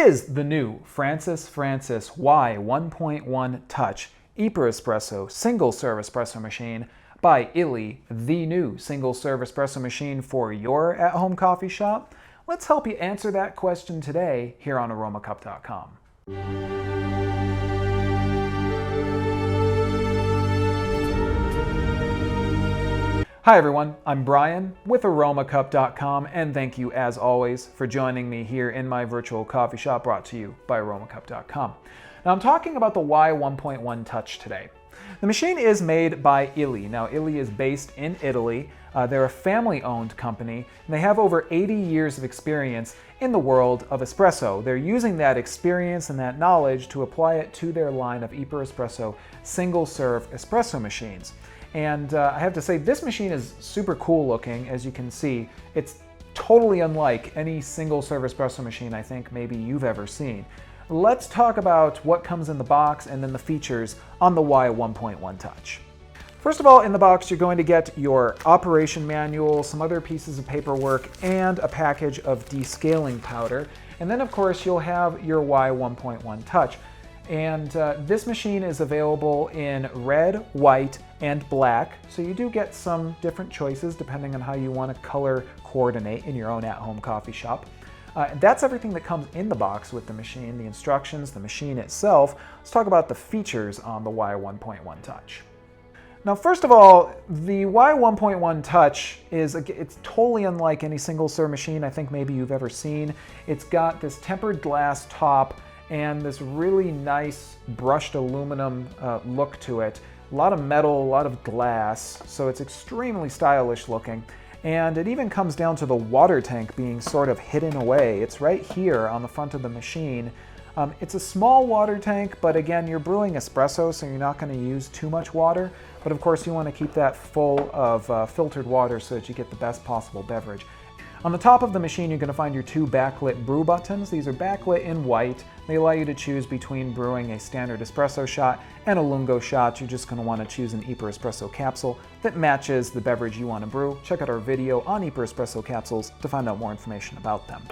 is the new Francis Y1.1 Touch iperEspresso single-serve espresso machine by Illy, the new single-serve espresso machine for your at-home coffee shop? Let's help you answer that question today here on Aromacup.com. Hi everyone, I'm Brian with Aromacup.com, and thank you as always for joining me here in my virtual coffee shop brought to you by Aromacup.com. Now I'm talking about the Y1.1 Touch today. The machine is made by Illy. Now Illy is based in Italy. They're a family-owned company, and they have over 80 years of experience in the world of espresso. They're using that experience and that knowledge to apply it to their line of iperEspresso single-serve espresso machines. And I have to say, this machine is super cool looking. As you can see, it's totally unlike any single-serve espresso machine I think maybe you've ever seen. Let's talk about what comes in the box and then the features on the Y1.1 Touch. First of all, in the box, you're going to get your operation manual, some other pieces of paperwork, and a package of descaling powder. And then, of course, you'll have your Y1.1 Touch. And this machine is available in red, white, and black. So you do get some different choices depending on how you want to color coordinate in your own at-home coffee shop. That's everything that comes in the box with the machine, the instructions, the machine itself. Let's talk about the features on the Y1.1 Touch. Now, first of all, the Y1.1 Touch it's totally unlike any single-serve machine I think maybe you've ever seen. It's got this tempered glass top and this really nice brushed aluminum look to it. A lot of metal, a lot of glass, so it's extremely stylish looking. And it even comes down to the water tank being sort of hidden away. It's right here on the front of the machine. It's a small water tank, but again, you're brewing espresso, so you're not going to use too much water. But of course, you want to keep that full of filtered water so that you get the best possible beverage. On the top of the machine, you're going to find your two backlit brew buttons. These are backlit in white. They allow you to choose between brewing a standard espresso shot and a lungo shot. You're just going to want to choose an iperEspresso capsule that matches the beverage you want to brew. Check out our video on iperEspresso capsules to find out more information about them.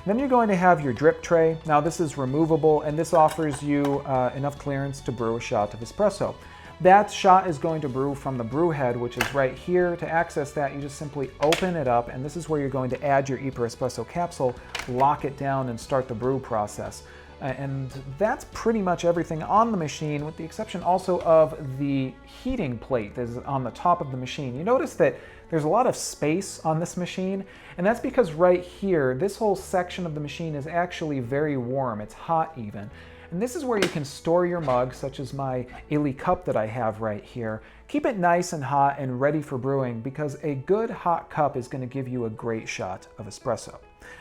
Then you're going to have your drip tray. Now this is removable, and this offers you enough clearance to brew a shot of espresso. That shot is going to brew from the brew head, which is right here. To access that, you just simply open it up, and this is where you're going to add your iperEspresso capsule, lock it down, and start the brew process. And that's pretty much everything on the machine, with the exception also of the heating plate that is on the top of the machine. You notice that there's a lot of space on this machine, and that's because right here, this whole section of the machine is actually very warm. It's hot even. And this is where you can store your mug, such as my Illy cup that I have right here. Keep it nice and hot and ready for brewing, because a good hot cup is going to give you a great shot of espresso.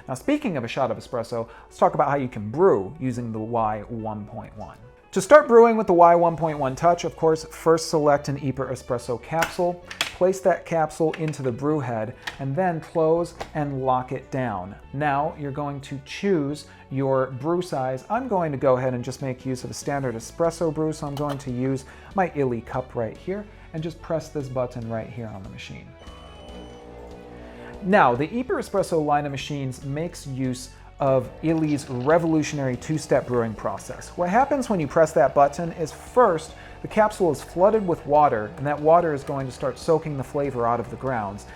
Now, speaking of a shot of espresso, let's talk about how you can brew using the Y1.1. To start brewing with the Y1.1 Touch, of course, first select an iperEspresso capsule, place that capsule into the brew head, and then close and lock it down. Now you're going to choose your brew size. I'm going to go ahead and just make use of a standard espresso brew, so I'm going to use my Illy cup right here and just press this button right here on the machine. Now, the iperEspresso line of machines makes use of Illy's revolutionary two-step brewing process. What happens when you press that button is first, the capsule is flooded with water, and that water is going to start soaking the flavor out of the grounds.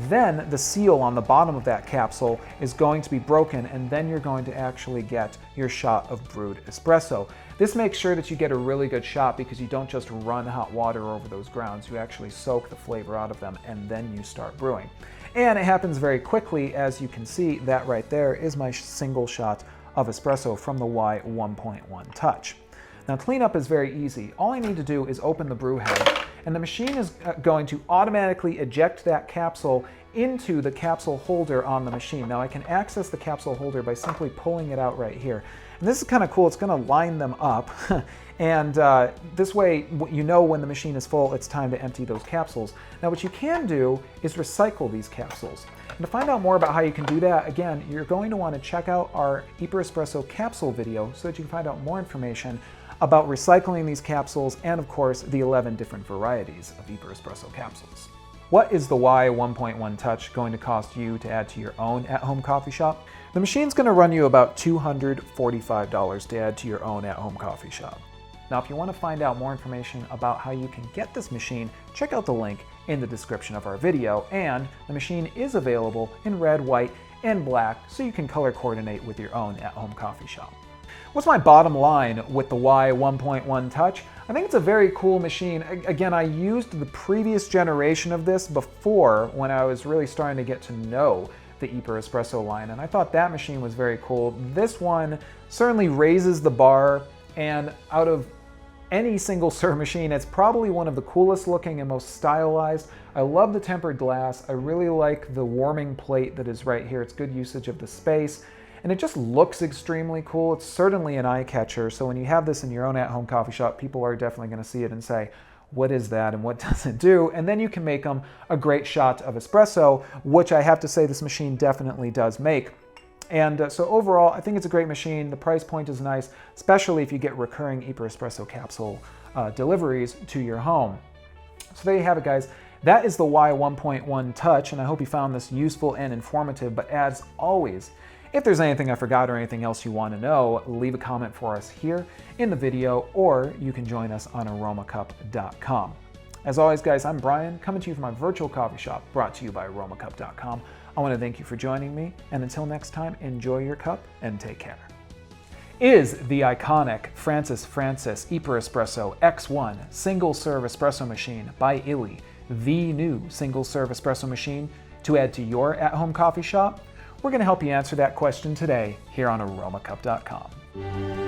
Then the seal on the bottom of that capsule is going to be broken, and then you're going to actually get your shot of brewed espresso. This makes sure that you get a really good shot because you don't just run hot water over those grounds. You actually soak the flavor out of them, and then you start brewing. And it happens very quickly. As you can see, that right there is my single shot of espresso from the Y1.1 Touch. Now, cleanup is very easy. All I need to do is open the brew head, and the machine is going to automatically eject that capsule into the capsule holder on the machine. Now, I can access the capsule holder by simply pulling it out right here. And this is kind of cool. It's going to line them up. And this way, you know when the machine is full, it's time to empty those capsules. Now, what you can do is recycle these capsules. And to find out more about how you can do that, again, you're going to want to check out our iperEspresso capsule video so that you can find out more information about recycling these capsules and, of course, the 11 different varieties of iperEspresso capsules. What is the Y1.1 Touch going to cost you to add to your own at-home coffee shop? The machine's going to run you about $245 to add to your own at-home coffee shop. Now, if you want to find out more information about how you can get this machine, check out the link in the description of our video, and the machine is available in red, white, and black, so you can color coordinate with your own at-home coffee shop. What's my bottom line with the Y1.1 Touch? I think it's a very cool machine. Again, I used the previous generation of this before when I was really starting to get to know the iperEspresso line, and I thought that machine was very cool. This one certainly raises the bar, and out of any single serve machine, it's probably one of the coolest looking and most stylized. I love the tempered glass. I really like the warming plate that is right here. It's good usage of the space, and it just looks extremely cool. It's certainly an eye catcher, so when you have this in your own at-home coffee shop, people are definitely going to see it and say, what is that and what does it do? And then you can make them a great shot of espresso, which I have to say this machine definitely does make. And so overall, I think it's a great machine. The price point is nice, especially if you get recurring iperEspresso capsule deliveries to your home. So there you have it, guys. That is the Y1.1 Touch, and I hope you found this useful and informative. But as always, if there's anything I forgot or anything else you want to know, leave a comment for us here in the video, or you can join us on Aromacup.com. As always, guys, I'm Brian, coming to you from my virtual coffee shop, brought to you by Aromacup.com. I want to thank you for joining me, and until next time, enjoy your cup and take care. Is the iconic Francis iperEspresso X1 single-serve espresso machine by Illy the new single-serve espresso machine to add to your at-home coffee shop? We're going to help you answer that question today here on Aromacup.com.